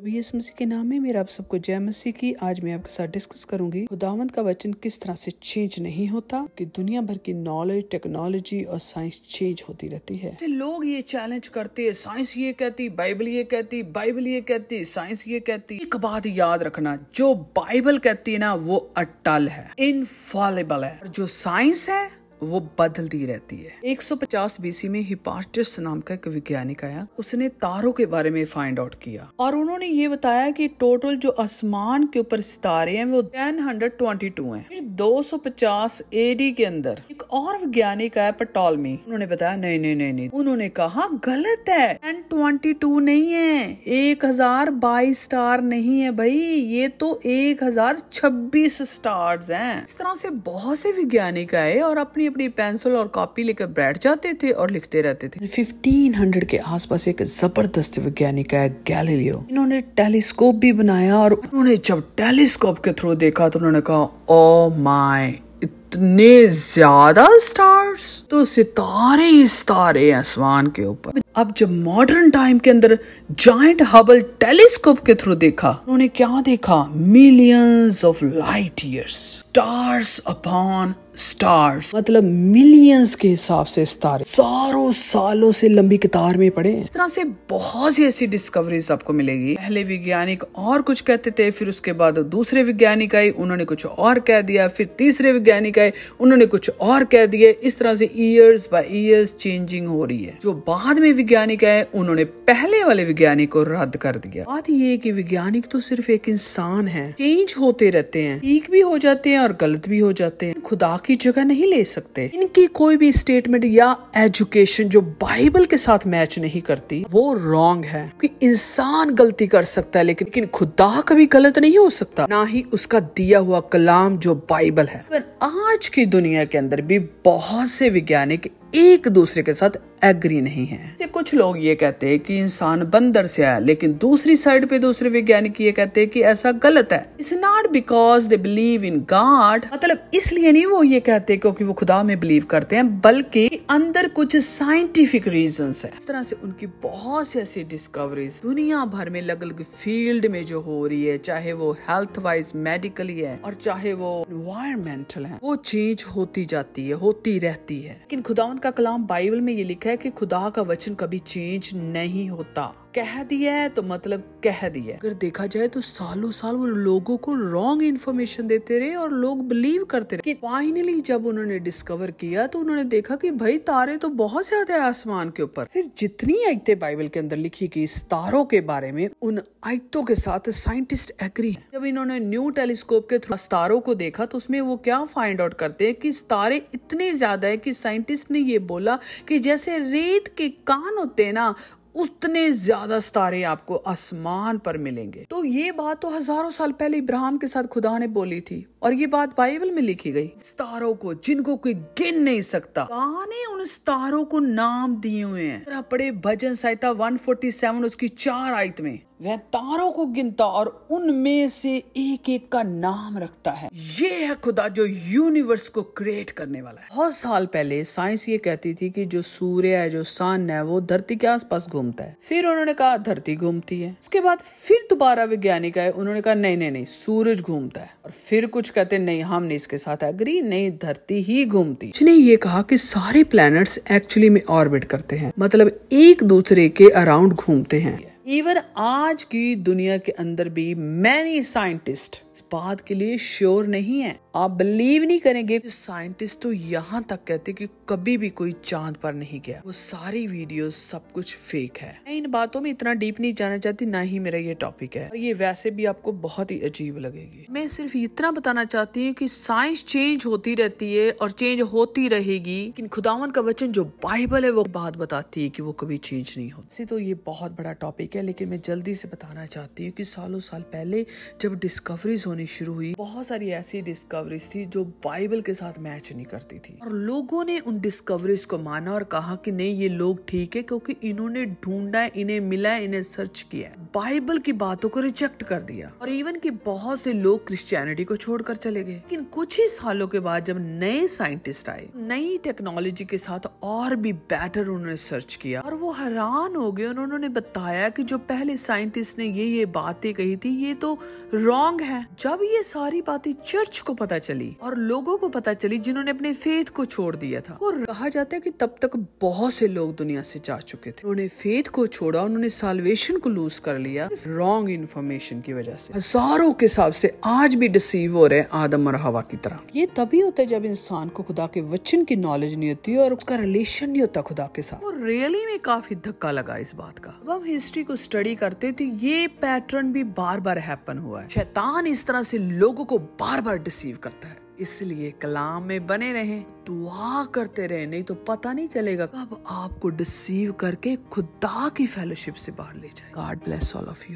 यीशु मसीह के नाम में मेरा आप सबको जय मसीह की। आज मैं आपके साथ डिस्कस करूंगी खुदावंद का वचन किस तरह से चेंज नहीं होता कि दुनिया भर की नॉलेज, टेक्नोलॉजी और साइंस चेंज होती रहती है। लोग ये चैलेंज करते हैं, साइंस ये कहती, बाइबल ये कहती, बाइबल ये कहती, साइंस ये कहती। एक बात याद रखना, जो बाइबल कहती है ना वो अटल है, इनफॉलिबल है। जो साइंस है वो बदलती रहती है। 150 बीसी में हिप्पार्टस नाम का एक वैज्ञानिक आया, उसने तारों के बारे में फाइंड आउट किया और उन्होंने ये बताया कि टोटल जो आसमान के ऊपर सितारे हैं वो 1022 हैं। फिर 250 एडी के अंदर एक और वैज्ञानिक आया टॉलमी, उन्होंने बताया नहीं, उन्होंने कहा गलत है, 1022 नहीं है, 1022 स्टार नहीं है भाई, ये तो 1026 स्टार्स हैं। इस तरह से बहुत से वैज्ञानिक आए और अपनी पेंसिल और कॉपी लेकर बैठ जाते थे और लिखते रहते थे। 1500 के आसपास एक जबरदस्त वैज्ञानिक है गैलीलियो, इन्होंने टेलीस्कोप भी बनाया और उन्होंने जब टेलीस्कोप के थ्रू देखा तो उन्होंने कहा ओ माय, इतने ज्यादा स्टार्स, तो सितारे ही सितारे आसमान के ऊपर। अब जब मॉडर्न टाइम के अंदर जायंट हबल टेलीस्कोप के थ्रू देखा, उन्होंने क्या देखा? Millions of light years, stars upon stars, मतलब मिलियंस के हिसाब से सितारे सारों सालों से लंबी कतार में पड़े हैं। इस तरह से बहुत सी ऐसी डिस्कवरीज आपको मिलेगी। पहले वैज्ञानिक और कुछ कहते थे, फिर उसके बाद दूसरे वैज्ञानिक आए, उन्होंने कुछ और कह दिया, फिर तीसरे वैज्ञानिक आए, उन्होंने कुछ और कह दिए। इस तरह से ईयर्स बाय ईयर्स चेंजिंग हो रही है। जो बाद में वैज्ञानिक आए उन्होंने पहले वाले वैज्ञानिक को रद्द कर दिया। बात ये कि वैज्ञानिक तो सिर्फ एक इंसान है, चेंज होते रहते हैं, ठीक भी हो जाते हैं और गलत भी हो जाते हैं, खुदा की जगह नहीं ले सकते। इनकी कोई भी स्टेटमेंट या एजुकेशन जो बाइबल के साथ मैच नहीं करती वो रॉन्ग है। कि इंसान गलती कर सकता है लेकिन खुदा कभी गलत नहीं हो सकता, ना ही उसका दिया हुआ कलाम जो बाइबल है। पर आज की दुनिया के अंदर भी बहुत से वैज्ञानिक एक दूसरे के साथ एग्री नहीं है। कुछ लोग ये कहते हैं कि इंसान बंदर से आया, लेकिन दूसरी साइड पे दूसरे वैज्ञानिक ये कहते हैं कि ऐसा गलत है। It's not because they believe in God, मतलब इसलिए नहीं वो ये कहते क्योंकि वो खुदा में बिलीव करते हैं, बल्कि अंदर कुछ साइंटिफिक रीजंस है। इस तरह से उनकी बहुत सी ऐसी डिस्कवरीज दुनिया भर में अलग अलग फील्ड में जो हो रही है, चाहे वो हेल्थ वाइज मेडिकली है और चाहे वो एनवायरमेंटल है, वो चेंज होती जाती है, होती रहती है। लेकिन खुदावंद का कलाम बाइबल में ये लिखा है कि खुदा का वचन कभी चेंज नहीं होता। कह दिया है तो मतलब कह दिया है। अगर देखा जाए तो सालों साल वो लोगों को रॉन्ग इन्फॉर्मेशन देते रहे और लोग बिलीव करते रहे। फाइनली जब उन्होंने डिस्कवर किया तो उन्होंने देखा कि भाई तारे तो बहुत ज्यादा है आसमान के ऊपर। फिर जितनी आयतें बाइबल के अंदर लिखी गई तारों के बारे में, उन आयतों के साथ साइंटिस्ट एग्री हैं। जब इन्होंने न्यू टेलीस्कोप के थ्रू तारों को देखा तो उसमें वो क्या फाइंड आउट करते हैं कि तारे इतने ज्यादा है कि साइंटिस्ट ने ये बोला कि जैसे रेत के कान होते हैं ना, उतने ज्यादा सितारे आपको आसमान पर मिलेंगे। तो ये बात तो हजारों साल पहले इब्राहिम के साथ खुदा ने बोली थी और ये बात बाइबल में लिखी गई। सितारों को जिनको कोई गिन नहीं सकता, खुदा ने उन सितारों को नाम दिए हुए हैं। पढ़े भजन संहिता 147 उसकी 4 आयत में, वह तारों को गिनता और उनमें से एक एक का नाम रखता है। ये है खुदा जो यूनिवर्स को क्रिएट करने वाला है। बहुत साल पहले साइंस ये कहती थी कि जो सूर्य है, जो सन है, वो धरती के आसपास घूमता है। फिर उन्होंने कहा धरती घूमती है। उसके बाद फिर दोबारा वैज्ञानिक आए, उन्होंने कहा नहीं, सूरज घूमता है। और फिर कुछ कहते नहीं, हम नहीं इसके साथ एग्री, नहीं धरती ही घूमती। उसने ये कहा कि सारे प्लैनेट्स एक्चुअली में ऑर्बिट करते हैं, मतलब एक दूसरे के अराउंड घूमते हैं। इवन आज की दुनिया के अंदर भी मैनी साइंटिस्ट इस बात के लिए श्योर नहीं है। आप बिलीव नहीं करेंगे, साइंटिस्ट तो यहाँ तक कहते कि कभी भी कोई चांद पर नहीं गया। वो सारी वीडियोस सब कुछ फेक है। मैं इन बातों में इतना डीप नहीं जाना चाहती, ना ही मेरा ये टॉपिक है और ये वैसे भी आपको बहुत ही अजीब लगेगी। मैं सिर्फ इतना बताना चाहती हूँ कि साइंस चेंज होती रहती है और चेंज होती रहेगी, लेकिन खुदावंद का वचन जो बाइबल है वो बात बताती है कि वो कभी चेंज नहीं होती। तो ये बहुत बड़ा टॉपिक है, लेकिन मैं जल्दी से बताना चाहती हूँ कि सालों साल पहले जब डिस्कवरीज होनी शुरू हुई, बहुत सारी ऐसी डिस्कवरीज थी जो बाइबल के साथ मैच नहीं करती थी और लोगों ने उन डिस्कवरीज को माना और कहा कि नहीं ये लोग ठीक है क्योंकि इन्होंने ढूंढा है, इन्हें मिला है, इन्हें सर्च किया है। बाइबल की बातों को रिजेक्ट कर दिया और इवन कि बहुत से लोग क्रिश्चियनिटी को छोड़कर चले गए। लेकिन कुछ ही सालों के बाद जब नए साइंटिस्ट आए, नई टेक्नोलॉजी के साथ और भी बेटर उन्होंने सर्च किया और वो हैरान हो गए। उन्होंने बताया कि जो पहले साइंटिस्ट ने ये बातें कही थी ये तो रॉन्ग है। जब ये सारी बातें चर्च को पता चली और लोगों को पता चली जिन्होंने अपने फेथ को छोड़ दिया था, और कहा जाता है कि तब तक बहुत से लोग दुनिया से जा चुके थे, उन्होंने फेथ को छोड़ा, उन्होंने साल्वेशन को लूज कर लिया रॉन्ग इन्फॉर्मेशन की वजह से। हजारों के हिसाब से आज भी डिसीव हो रहे हैं आदम और हवा की तरह। ये तभी होता है जब इंसान को खुदा के वचन की नॉलेज नहीं होती और उसका रिलेशन नहीं होता खुदा के साथ। और रियली में काफी धक्का लगा इस बात का। अब हम हिस्ट्री को स्टडी करते तो ये पैटर्न भी बार बार हैपन हुआ है। शैतान इस तरह से लोगों को बार बार डिसीव करता है। इसलिए कलाम में बने रहें, दुआ करते रहें, नहीं तो पता नहीं चलेगा कब आपको डिसीव करके खुदा की फेलोशिप से बाहर ले जाए। God bless all of you.